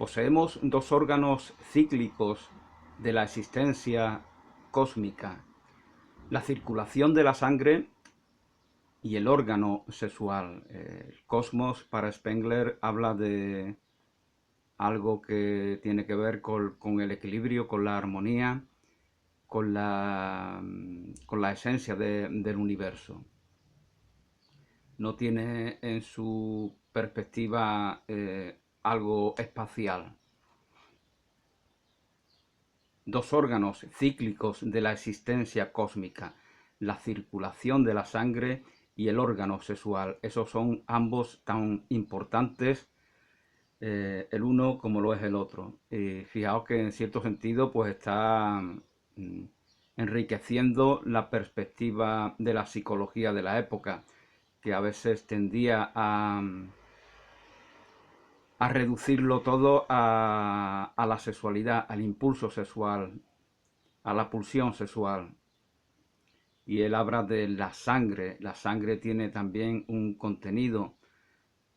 Poseemos dos órganos cíclicos de la existencia cósmica, la circulación de la sangre y el órgano sexual. El cosmos, para Spengler, habla de algo que tiene que ver con el equilibrio, con la armonía, con la esencia del universo. No tiene en su perspectiva algo espacial. Dos órganos cíclicos de la existencia cósmica, la circulación de la sangre y el órgano sexual. Esos son ambos tan importantes, el uno como lo es el otro. Fijaos que en cierto sentido pues está enriqueciendo la perspectiva de la psicología de la época, que a veces tendía a reducirlo todo a la sexualidad, al impulso sexual, a la pulsión sexual. Y él habla de la sangre. La sangre tiene también un contenido.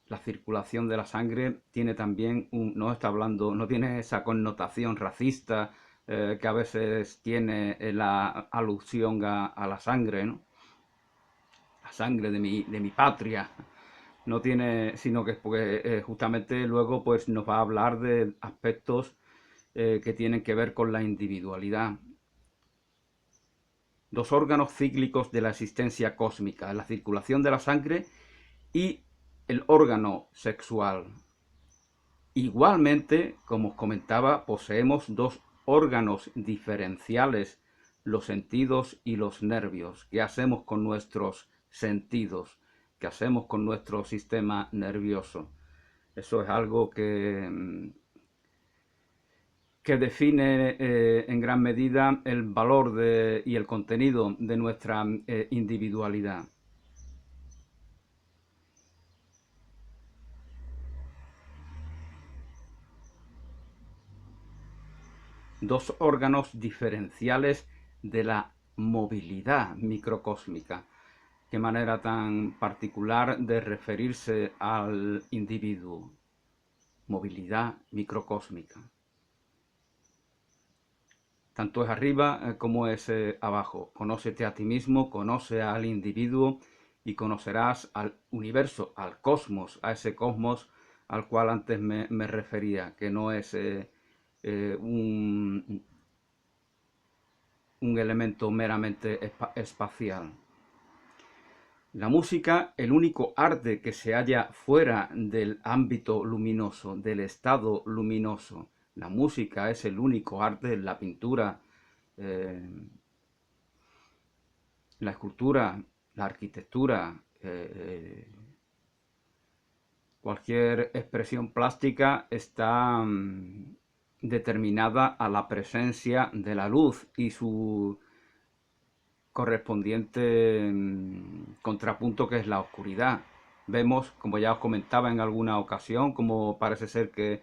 La circulación de la sangre tiene también no está hablando, no tiene esa connotación racista que a veces tiene la alusión a la sangre, ¿no? La sangre de mi patria. No tiene, sino que es porque justamente luego pues nos va a hablar de aspectos que tienen que ver con la individualidad. Dos órganos cíclicos de la existencia cósmica, la circulación de la sangre y el órgano sexual. Igualmente, como os comentaba, poseemos dos órganos diferenciales, los sentidos y los nervios. ¿Qué hacemos con nuestros sentidos? ¿Qué hacemos con nuestro sistema nervioso? Eso es algo que define en gran medida el valor y el contenido de nuestra individualidad. Dos órganos diferenciales de la movilidad microcósmica. Qué manera tan particular de referirse al individuo. Movilidad microcósmica. Tanto es arriba como es abajo. Conócete a ti mismo, conoce al individuo y conocerás al universo, al cosmos, a ese cosmos al cual antes me refería, que no es un elemento meramente espacial. La música, el único arte que se halla fuera del ámbito luminoso, del estado luminoso. La música es el único arte, la pintura, la escultura, la arquitectura, cualquier expresión plástica está determinada a la presencia de la luz y su correspondiente contrapunto, que es la oscuridad. Vemos, como ya os comentaba en alguna ocasión, como parece ser que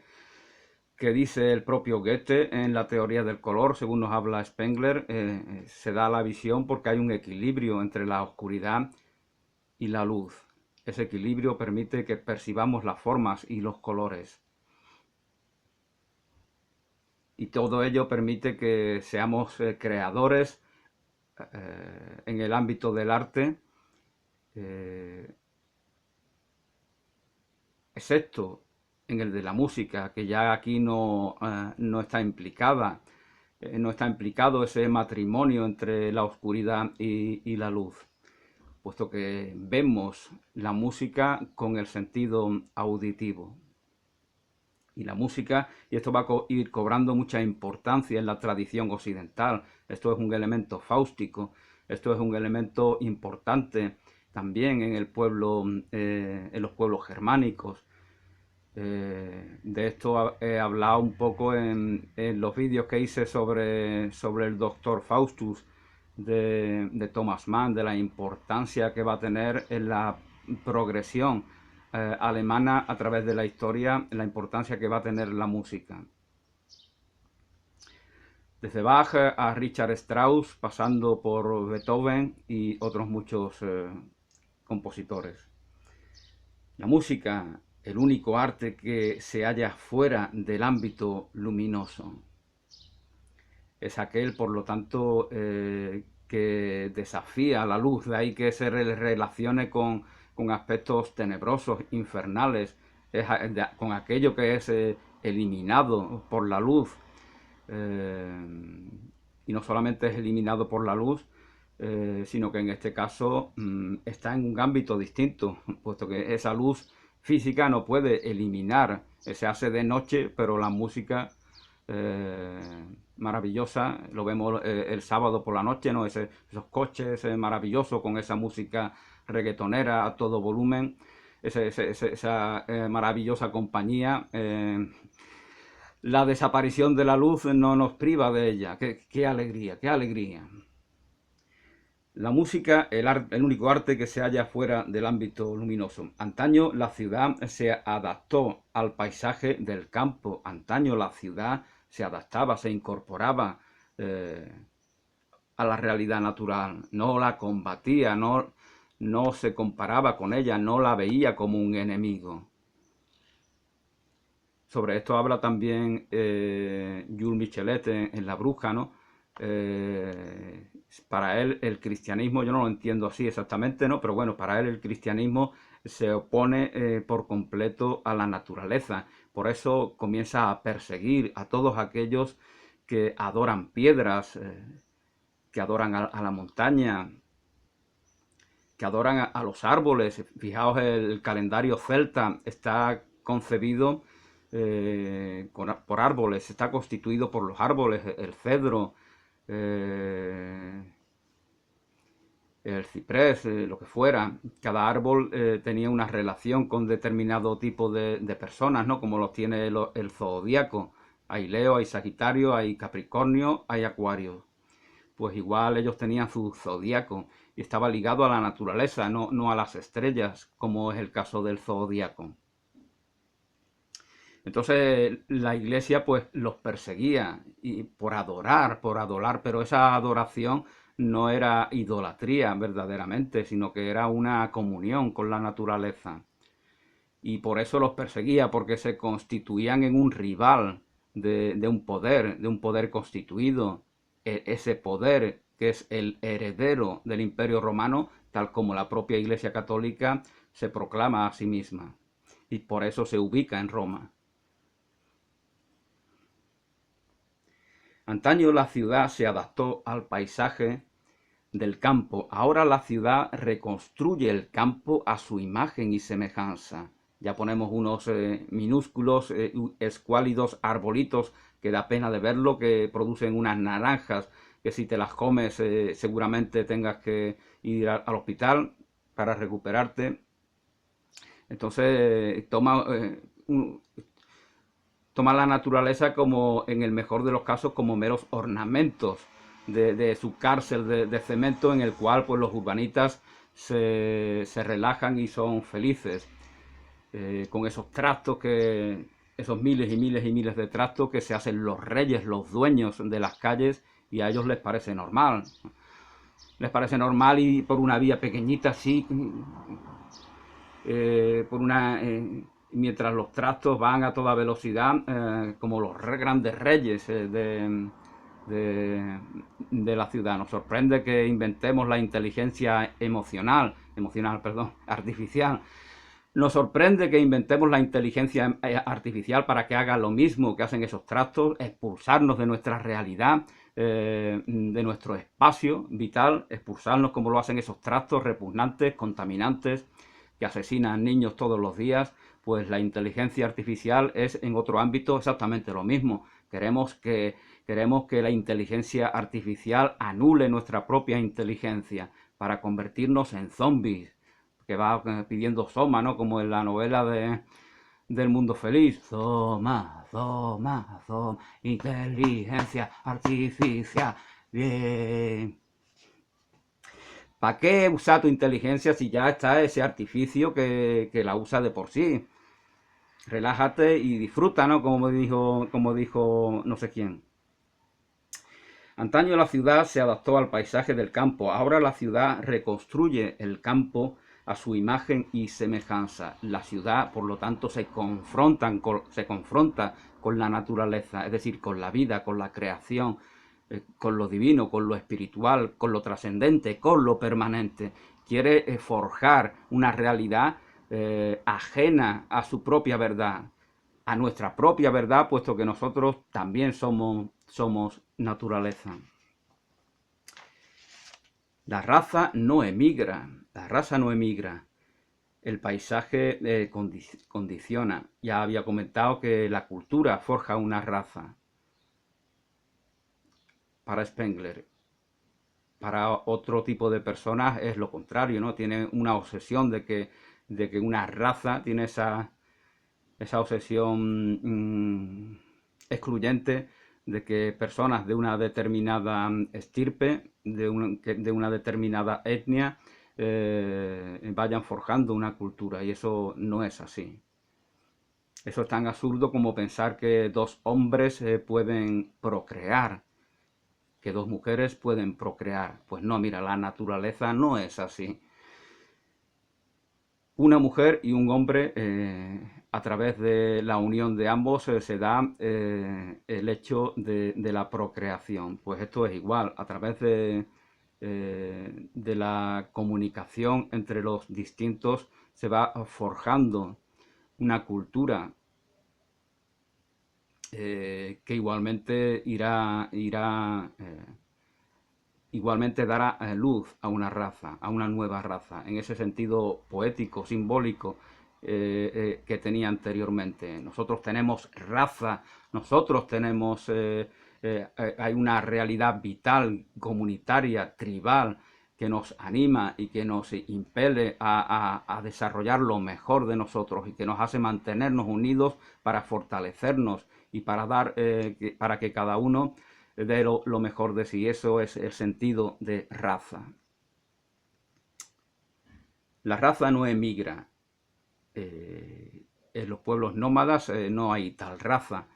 dice el propio Goethe en la teoría del color, según nos habla Spengler, se da la visión porque hay un equilibrio entre la oscuridad y la luz. Ese equilibrio permite que percibamos las formas y los colores. Y todo ello permite que seamos creadores en el ámbito del arte, excepto en el de la música, que ya aquí no está implicada, no está implicado ese matrimonio entre la oscuridad y la luz, puesto que vemos la música con el sentido auditivo. Y la música, y esto va a ir cobrando mucha importancia en la tradición occidental, esto es un elemento fáustico, esto es un elemento importante también en el pueblo, en los pueblos germánicos. De esto he hablado un poco en los vídeos que hice sobre el doctor Faustus de Thomas Mann, de la importancia que va a tener en la progresión alemana a través de la historia, la importancia que va a tener la música. Desde Bach a Richard Strauss, pasando por Beethoven y otros muchos compositores. La música el único arte que se halla fuera del ámbito luminoso. Es aquel, por lo tanto, que desafía la luz, de ahí que se relacione con aspectos tenebrosos, infernales, con aquello que es eliminado por la luz. Y no solamente es eliminado por la luz, sino que en este caso está en un ámbito distinto, puesto que esa luz física no puede eliminar, se hace de noche, pero la música maravillosa, lo vemos el sábado por la noche, ¿no? Esos coches maravillosos con esa música reggaetonera a todo volumen, esa maravillosa compañía. La desaparición de la luz no nos priva de ella. Qué alegría, qué alegría. La música, el único arte que se halla fuera del ámbito luminoso. Antaño la ciudad se adaptó al paisaje del campo. Antaño la ciudad se adaptaba, se incorporaba a la realidad natural. No la combatía, no se comparaba con ella, no la veía como un enemigo. Sobre esto habla también Jules Michelet en La Bruja, ¿no? Para él el cristianismo, yo no lo entiendo así exactamente, ¿no? Pero bueno, para él el cristianismo se opone por completo a la naturaleza. Por eso comienza a perseguir a todos aquellos que adoran piedras, que adoran a la montaña, que adoran a los árboles. Fijaos, el calendario celta está concebido por árboles, está constituido por los árboles, el cedro, el ciprés, lo que fuera. Cada árbol tenía una relación con determinado tipo de personas, ¿no? Como los tiene el zodíaco. Hay Leo, hay Sagitario, hay Capricornio, hay Acuario. Pues igual ellos tenían su zodíaco y estaba ligado a la naturaleza, no a las estrellas, como es el caso del zodíaco. Entonces la iglesia pues los perseguía y por adorar, pero esa adoración no era idolatría verdaderamente, sino que era una comunión con la naturaleza. Y por eso los perseguía, porque se constituían en un rival de un poder constituido. Ese poder que es el heredero del Imperio Romano, tal como la propia Iglesia Católica se proclama a sí misma. Y por eso se ubica en Roma. Antaño la ciudad se adaptó al paisaje del campo. Ahora la ciudad reconstruye el campo a su imagen y semejanza. Ya ponemos unos minúsculos, escuálidos arbolitos que da pena de verlo, que producen unas naranjas que si te las comes seguramente tengas que ir al hospital para recuperarte. Entonces toma la naturaleza como, en el mejor de los casos, como meros ornamentos de su cárcel de cemento en el cual pues los urbanitas se relajan y son felices con esos trastos esos miles y miles y miles de trastos que se hacen los reyes, los dueños de las calles, y a ellos les parece normal. Les parece normal y por una vía pequeñita así, mientras los trastos van a toda velocidad, como los grandes reyes de la ciudad. Nos sorprende que inventemos la inteligencia artificial. Nos sorprende que inventemos la inteligencia artificial para que haga lo mismo que hacen esos trastos, expulsarnos de nuestra realidad, de nuestro espacio vital, expulsarnos como lo hacen esos trastos repugnantes, contaminantes, que asesinan niños todos los días. Pues la inteligencia artificial es en otro ámbito exactamente lo mismo. Queremos que la inteligencia artificial anule nuestra propia inteligencia para convertirnos en zombies, que va pidiendo Soma, ¿no? Como en la novela del Mundo Feliz. Soma, Soma, Soma, inteligencia artificial. Bien. ¿Para qué usar tu inteligencia si ya está ese artificio que la usa de por sí? Relájate y disfruta, ¿no? Como dijo no sé quién. Antaño la ciudad se adaptó al paisaje del campo. Ahora la ciudad reconstruye el campo a su imagen y semejanza. La ciudad, por lo tanto, se confronta con la naturaleza, es decir, con la vida, con la creación, con lo divino, con lo espiritual, con lo trascendente, con lo permanente. Quiere forjar una realidad ajena a su propia verdad, a nuestra propia verdad, puesto que nosotros también somos naturaleza. La raza no emigra, la raza no emigra. El paisaje condiciona. Ya había comentado que la cultura forja una raza. Para Spengler. Para otro tipo de personas es lo contrario, ¿no? Tiene una obsesión de que una raza tiene esa obsesión excluyente de que personas de una determinada estirpe, de una determinada etnia, vayan forjando una cultura, y eso no es así. Eso es tan absurdo como pensar que dos hombres pueden procrear, que dos mujeres pueden procrear. Pues no, mira, la naturaleza no es así. Una mujer y un hombre, a través de la unión de ambos, se da el hecho de la procreación. Pues esto es igual, a través de la comunicación entre los distintos se va forjando una cultura que igualmente igualmente dará luz a una raza, a una nueva raza, en ese sentido poético, simbólico que tenía anteriormente. Nosotros tenemos raza, nosotros tenemos, hay una realidad vital, comunitaria, tribal, que nos anima y que nos impele a desarrollar lo mejor de nosotros y que nos hace mantenernos unidos para fortalecernos y para que cada uno dé lo mejor de sí. Eso es el sentido de raza. La raza no emigra. En los pueblos nómadas no hay tal raza.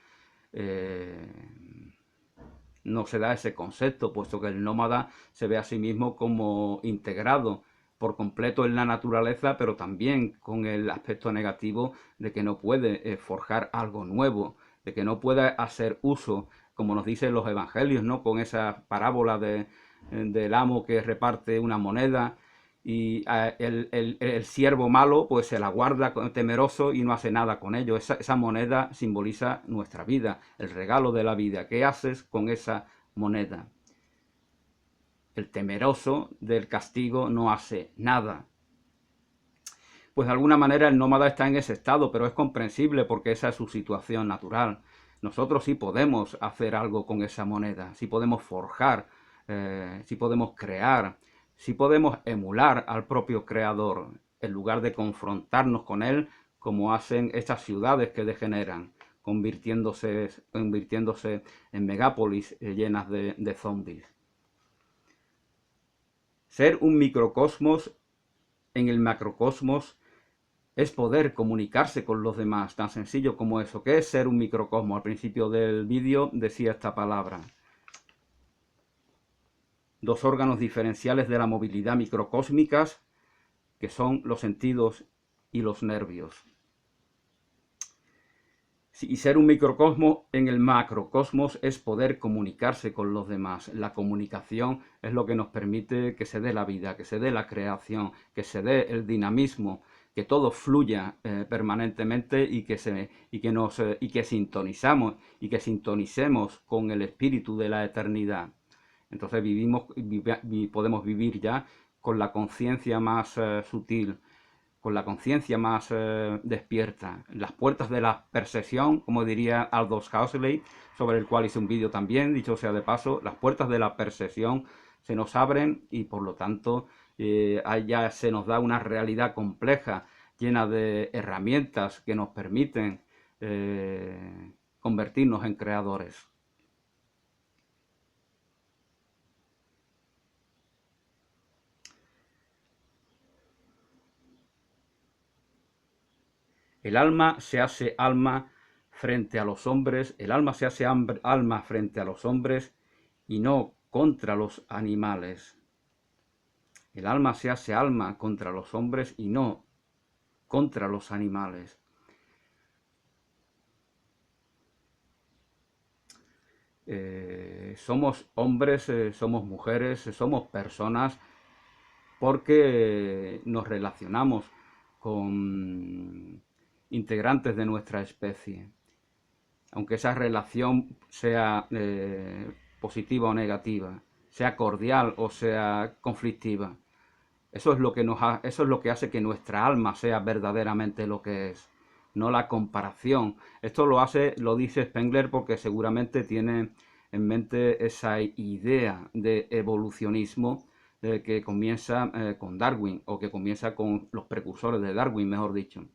No se da ese concepto, puesto que el nómada se ve a sí mismo como integrado por completo en la naturaleza, pero también con el aspecto negativo de que no puede forjar algo nuevo, de que no puede hacer uso, como nos dicen los evangelios, ¿no? Con esa parábola del amo que reparte una moneda y el siervo malo pues se la guarda temeroso y no hace nada con ello. Esa moneda simboliza nuestra vida, el regalo de la vida. ¿Qué haces con esa moneda? El temeroso del castigo no hace nada. Pues de alguna manera el nómada está en ese estado, pero es comprensible porque esa es su situación natural. Nosotros sí podemos hacer algo con esa moneda, sí podemos forjar, sí podemos crear, sí podemos emular al propio creador, en lugar de confrontarnos con él como hacen estas ciudades que degeneran, convirtiéndose en megápolis llenas de zombies. Ser un microcosmos en el macrocosmos es poder comunicarse con los demás, tan sencillo como eso. ¿Qué es ser un microcosmos? Al principio del vídeo decía esta palabra. Dos órganos diferenciales de la movilidad microcósmicas, que son los sentidos y los nervios. Y ser un microcosmos en el macrocosmos es poder comunicarse con los demás. La comunicación es lo que nos permite que se dé la vida, que se dé la creación, que se dé el dinamismo, que todo fluya permanentemente y que sintonicemos con el espíritu de la eternidad. Entonces podemos vivir ya con la conciencia más sutil, con la conciencia más despierta. Las puertas de la percepción, como diría Aldous Huxley, sobre el cual hice un vídeo también, dicho sea de paso, las puertas de la percepción se nos abren y por lo tanto ya se nos da una realidad compleja, llena de herramientas que nos permiten convertirnos en creadores. El alma se hace alma frente a los hombres, el alma se hace alma frente a los hombres y no contra los animales. El alma se hace alma contra los hombres y no contra los animales. Somos hombres, somos mujeres, somos personas porque nos relacionamos con integrantes de nuestra especie. Aunque esa relación sea positiva o negativa, sea cordial o sea conflictiva. Eso es lo que hace que nuestra alma sea verdaderamente lo que es, no la comparación. Esto lo dice Spengler porque seguramente tiene en mente esa idea de evolucionismo que comienza con Darwin, o que comienza con los precursores de Darwin, mejor dicho.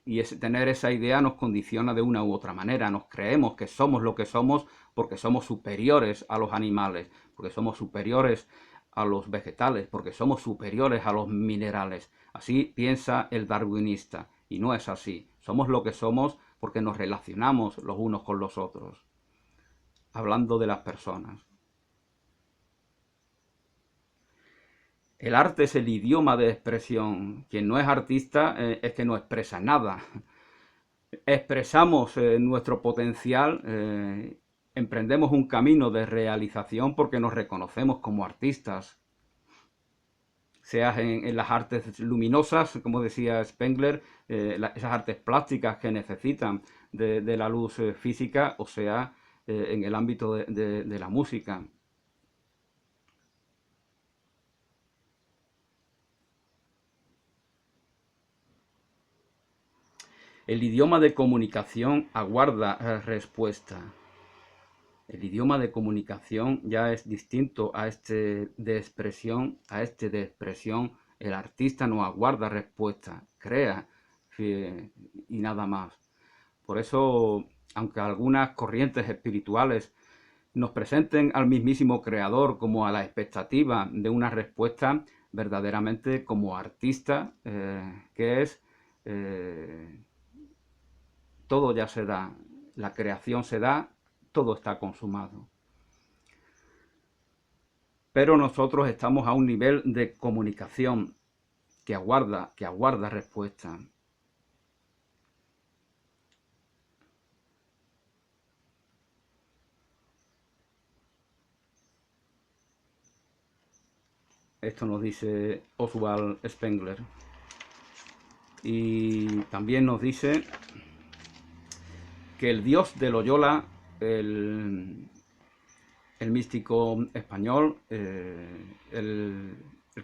Y tener esa idea nos condiciona de una u otra manera. Nos creemos que somos lo que somos porque somos superiores a los animales, porque somos superiores a los vegetales, porque somos superiores a los minerales. Así piensa el darwinista, y no es así. Somos lo que somos porque nos relacionamos los unos con los otros. Hablando de las personas. El arte es el idioma de expresión. Quien no es artista es que no expresa nada. Expresamos nuestro potencial, emprendemos un camino de realización porque nos reconocemos como artistas. Sea en las artes luminosas, como decía Spengler, esas artes plásticas que necesitan de la luz física, o sea, en el ámbito de la música. El idioma de comunicación aguarda respuesta. El idioma de comunicación ya es distinto a este de expresión. El artista no aguarda respuesta, crea y nada más. Por eso, aunque algunas corrientes espirituales nos presenten al mismísimo creador como a la expectativa de una respuesta, verdaderamente como artista que es, todo ya se da, la creación se da, todo está consumado. Pero nosotros estamos a un nivel de comunicación que aguarda respuesta. Esto nos dice Oswald Spengler. Y también nos dice que el dios de Loyola, el místico español, el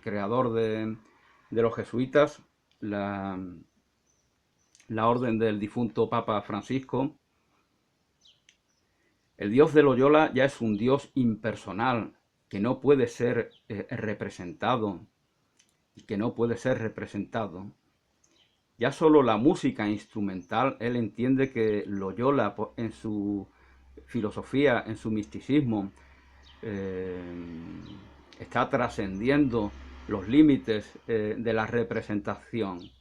creador de los jesuitas, la orden del difunto Papa Francisco, el dios de Loyola ya es un dios impersonal, que no puede ser representado, y que no puede ser representado. Ya solo la música instrumental, él entiende que Loyola, en su filosofía, en su misticismo, está trascendiendo los límites de la representación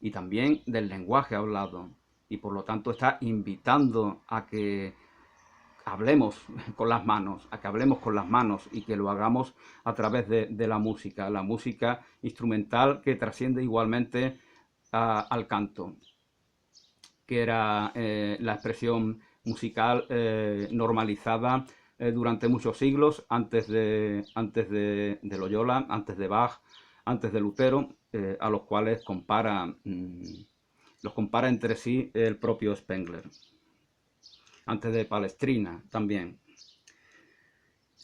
y también del lenguaje hablado, y por lo tanto está invitando a que hablemos con las manos, y que lo hagamos a través de la música instrumental, que trasciende igualmente al canto, que era la expresión musical normalizada durante muchos siglos antes de Loyola, antes de Bach, antes de Lutero, a los cuales los compara entre sí el propio Spengler, antes de Palestrina también.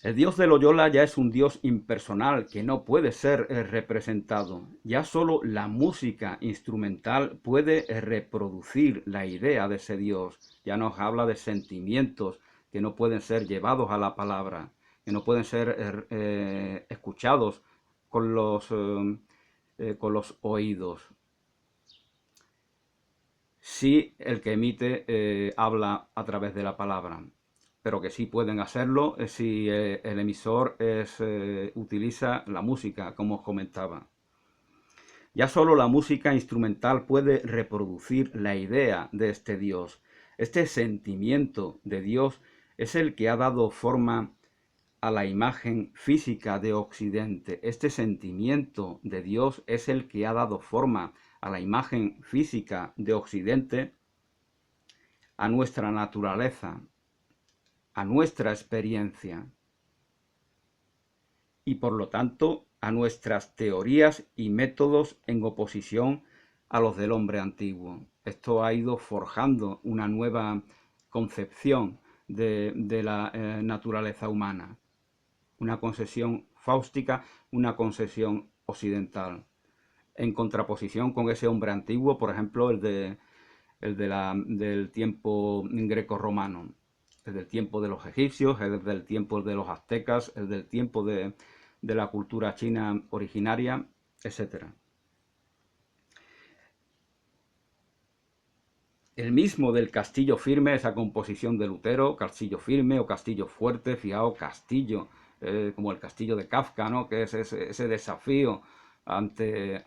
El dios de Loyola ya es un dios impersonal que no puede ser representado. Ya solo la música instrumental puede reproducir la idea de ese dios. Ya nos habla de sentimientos que no pueden ser llevados a la palabra, que no pueden ser escuchados con los oídos. Sí, el que emite habla a través de la palabra, pero que sí pueden hacerlo si el emisor utiliza la música, como os comentaba. Ya solo la música instrumental puede reproducir la idea de este Dios. Este sentimiento de Dios es el que ha dado forma a la imagen física de Occidente. Este sentimiento de Dios es el que ha dado forma a la imagen física de Occidente, a nuestra naturaleza, a nuestra experiencia y por lo tanto a nuestras teorías y métodos en oposición a los del hombre antiguo. Esto ha ido forjando una nueva concepción de la naturaleza humana, una concepción fáustica, una concepción occidental, en contraposición con ese hombre antiguo, por ejemplo, del tiempo greco-romano, el del tiempo de los egipcios, el del tiempo de los aztecas, el del tiempo de la cultura china originaria, etc. El mismo del castillo firme, esa composición de Lutero, castillo firme o castillo fuerte, fijaos, castillo, como el castillo de Kafka, ¿no? Que es ese desafío ante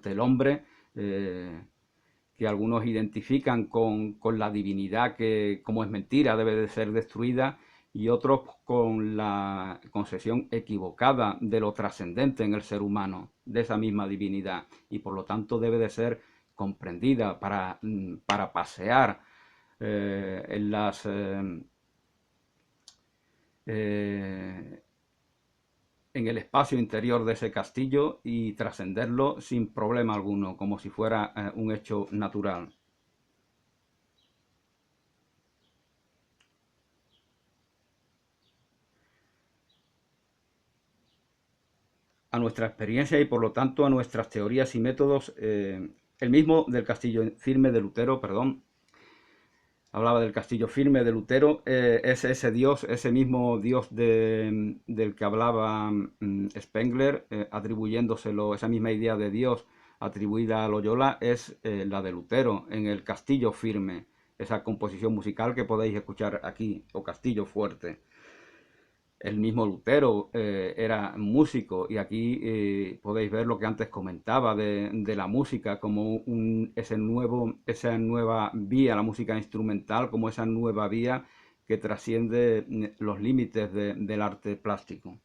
el hombre, que algunos identifican con la divinidad que, como es mentira, debe de ser destruida, y otros con la concepción equivocada de lo trascendente en el ser humano, de esa misma divinidad, y por lo tanto debe de ser comprendida para pasear en las en el espacio interior de ese castillo y trascenderlo sin problema alguno, como si fuera un hecho natural. A nuestra experiencia y por lo tanto a nuestras teorías y métodos, el mismo del castillo firme de Lutero, perdón, hablaba del castillo firme de Lutero, es ese Dios, ese mismo Dios del que hablaba Spengler, atribuyéndoselo, esa misma idea de Dios atribuida a Loyola, es la de Lutero, en el castillo firme, esa composición musical que podéis escuchar aquí, o castillo fuerte. El mismo Lutero era músico, y aquí podéis ver lo que antes comentaba de la música como esa nueva vía, la música instrumental como esa nueva vía que trasciende los límites del arte plástico.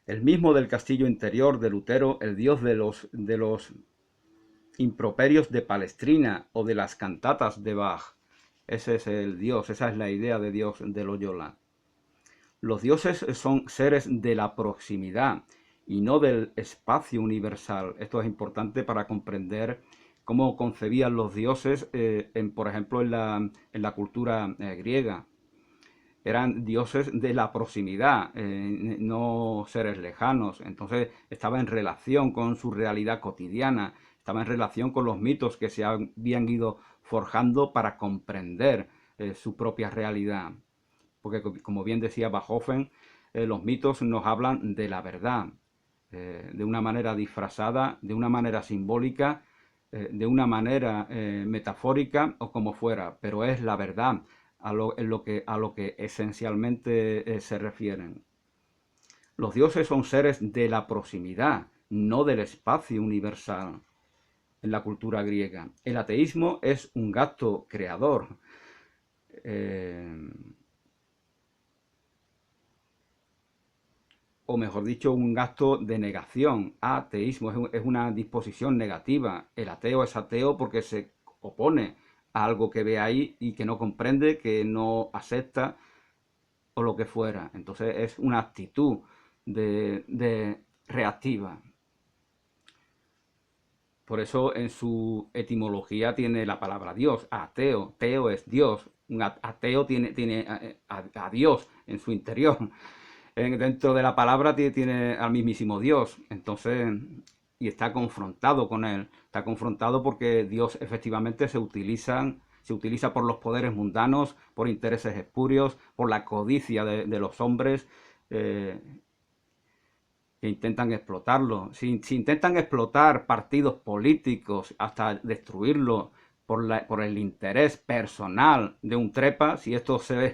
El mismo del castillo interior de Lutero, el Dios de los improperios de Palestrina o de las cantatas de Bach. Ese es el Dios, esa es la idea de Dios de Loyola. Los dioses son seres de la proximidad y no del espacio universal. Esto es importante para comprender cómo concebían los dioses, por ejemplo, en la cultura griega. Eran dioses de la proximidad, no seres lejanos. Entonces estaba en relación con su realidad cotidiana, estaba en relación con los mitos que se habían ido forjando para comprender su propia realidad. Porque, como bien decía Bachofen, los mitos nos hablan de la verdad, de una manera disfrazada, de una manera simbólica, de una manera metafórica o como fuera, pero es la verdad a lo que esencialmente se refieren. Los dioses son seres de la proximidad, no del espacio universal. En la cultura griega, el ateísmo es un gasto creador. O mejor dicho, un gasto de negación. Ateísmo es una disposición negativa. El ateo es ateo porque se opone a algo que ve ahí y que no comprende, que no acepta o lo que fuera. Entonces es una actitud de reactiva. Por eso en su etimología tiene la palabra Dios, ateo. Teo es Dios. Un ateo tiene a Dios en su interior. Dentro de la palabra tiene al mismísimo Dios. Entonces, y está confrontado con él. Está confrontado porque Dios efectivamente se utiliza por los poderes mundanos, por intereses espurios, por la codicia de los hombres, que intentan explotarlo. Si intentan explotar partidos políticos hasta destruirlo por el interés personal de un trepa, si esto se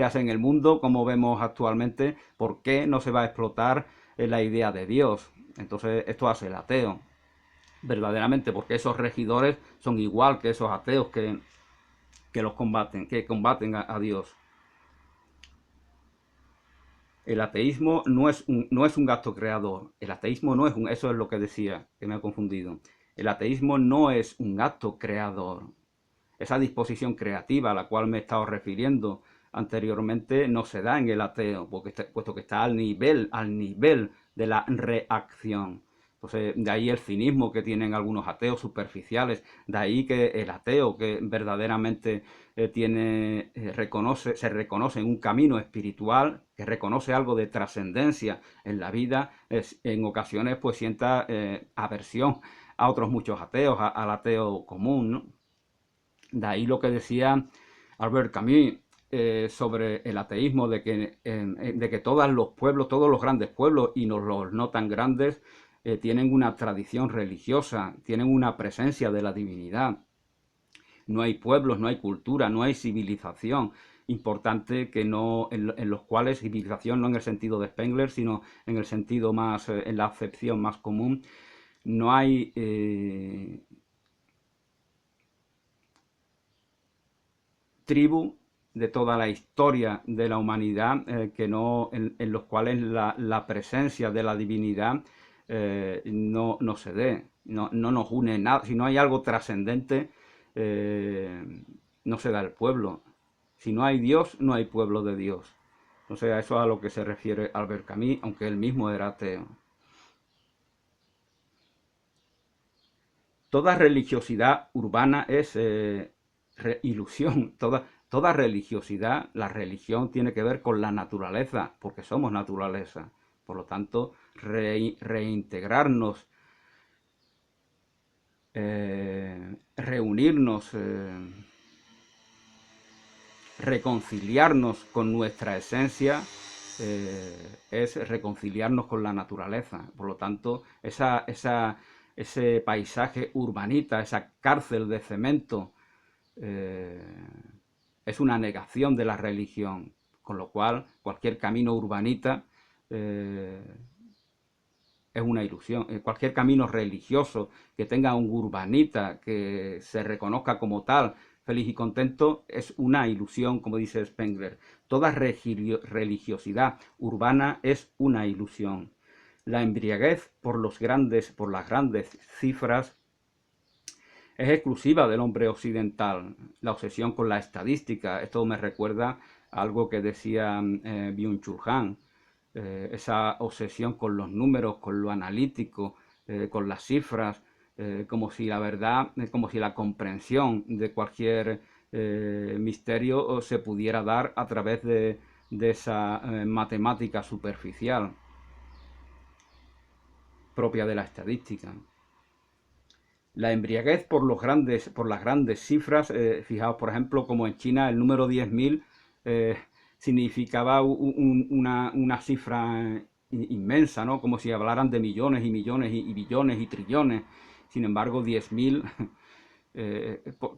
hace en el mundo como vemos actualmente, ¿por qué no se va a explotar la idea de Dios? Entonces esto hace el ateo, verdaderamente, porque esos regidores son igual que esos ateos que que combaten a Dios. El ateísmo no es un acto creador. El ateísmo no es un... Eso es lo que decía, que me ha confundido. El ateísmo no es un acto creador. Esa disposición creativa a la cual me he estado refiriendo anteriormente no se da en el ateo, puesto que está al nivel de la reacción. Entonces, de ahí el cinismo que tienen algunos ateos superficiales, de ahí que el ateo que verdaderamente se reconoce en un camino espiritual, que reconoce algo de trascendencia en la vida, en ocasiones pues sienta aversión a otros muchos ateos, al ateo común, ¿no? De ahí lo que decía Albert Camus sobre el ateísmo, de que todos los pueblos, todos los grandes pueblos y los no tan grandes, tienen una tradición religiosa, tienen una presencia de la divinidad. No hay pueblos, no hay cultura, no hay civilización importante que no, en los cuales civilización no en el sentido de Spengler, sino en el sentido más, en la acepción más común, no hay tribu de toda la historia de la humanidad en los cuales la presencia de la divinidad no se dé, no nos une nada. Si no hay algo trascendente, no se da el pueblo. Si no hay Dios, no hay pueblo de Dios. Entonces a eso es a lo que se refiere Albert Camus, aunque él mismo era ateo. Toda religiosidad urbana es ilusión. Toda religiosidad, la religión tiene que ver con la naturaleza, porque somos naturaleza. Por lo tanto, reintegrarnos, reunirnos, reconciliarnos con nuestra esencia, es reconciliarnos con la naturaleza. Por lo tanto, ese paisaje urbanita, esa cárcel de cemento, es una negación de la religión, con lo cual cualquier camino urbanita es una ilusión. Cualquier camino religioso que tenga un urbanita que se reconozca como tal, feliz y contento, es una ilusión, como dice Spengler. Toda religiosidad urbana es una ilusión. La embriaguez por las grandes cifras es exclusiva del hombre occidental. La obsesión con la estadística, esto me recuerda a algo que decía Byung-Chul Han, esa obsesión con los números, con lo analítico, con las cifras, como si la verdad, como si la comprensión de cualquier misterio se pudiera dar a través de esa matemática superficial propia de la estadística. La embriaguez por las grandes cifras, fijaos por ejemplo como en China el número 10.000 significaba una cifra inmensa, ¿no? Como si hablaran de millones y millones y billones y trillones. Sin embargo, 10.000,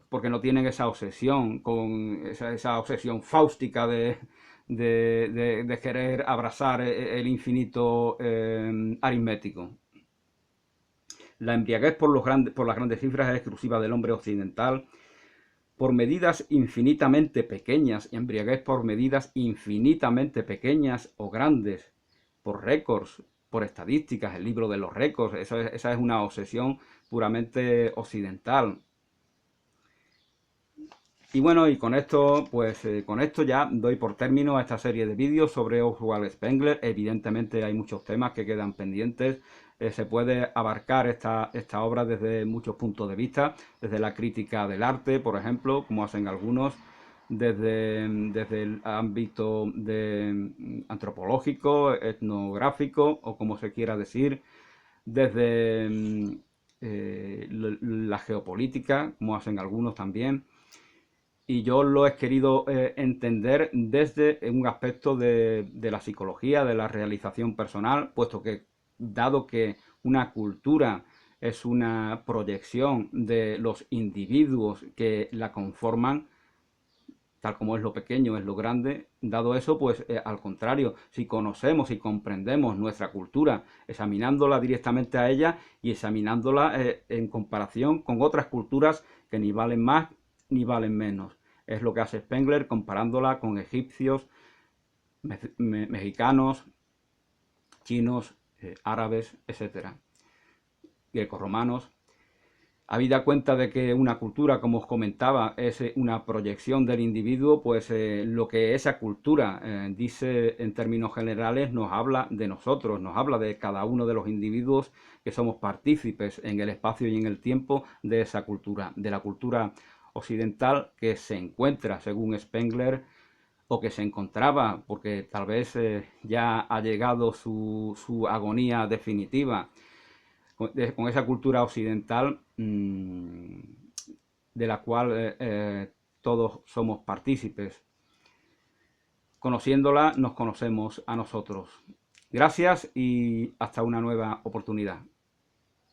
porque no tienen esa obsesión, con esa obsesión fáustica de querer abrazar el infinito aritmético. La embriaguez por las grandes cifras es exclusiva del hombre occidental. Por medidas infinitamente pequeñas, embriaguez por medidas infinitamente pequeñas o grandes, por récords, por estadísticas, el libro de los récords, esa es una obsesión puramente occidental. Y bueno, y con esto, pues con esto ya doy por término a esta serie de vídeos sobre Oswald Spengler. Evidentemente hay muchos temas que quedan pendientes. Se puede abarcar esta obra desde muchos puntos de vista, desde la crítica del arte, por ejemplo, como hacen algunos, desde el ámbito antropológico, etnográfico, o como se quiera decir, desde la geopolítica, como hacen algunos también. Y yo lo he querido entender desde un aspecto de la psicología, de la realización personal, puesto que dado que una cultura es una proyección de los individuos que la conforman, tal como es lo pequeño, es lo grande, dado eso, pues al contrario, si conocemos y comprendemos nuestra cultura, examinándola directamente a ella y examinándola en comparación con otras culturas que ni valen más ni valen menos. Es lo que hace Spengler comparándola con egipcios, mexicanos, chinos, árabes, etcétera, grecorromanos. Habida cuenta de que una cultura, como os comentaba, es una proyección del individuo, pues lo que esa cultura dice en términos generales nos habla de nosotros, nos habla de cada uno de los individuos que somos partícipes en el espacio y en el tiempo de esa cultura, de la cultura occidental que se encuentra, según Spengler, o que se encontraba, porque tal vez ya ha llegado su agonía definitiva, con esa cultura occidental de la cual todos somos partícipes. Conociéndola, nos conocemos a nosotros. Gracias y hasta una nueva oportunidad.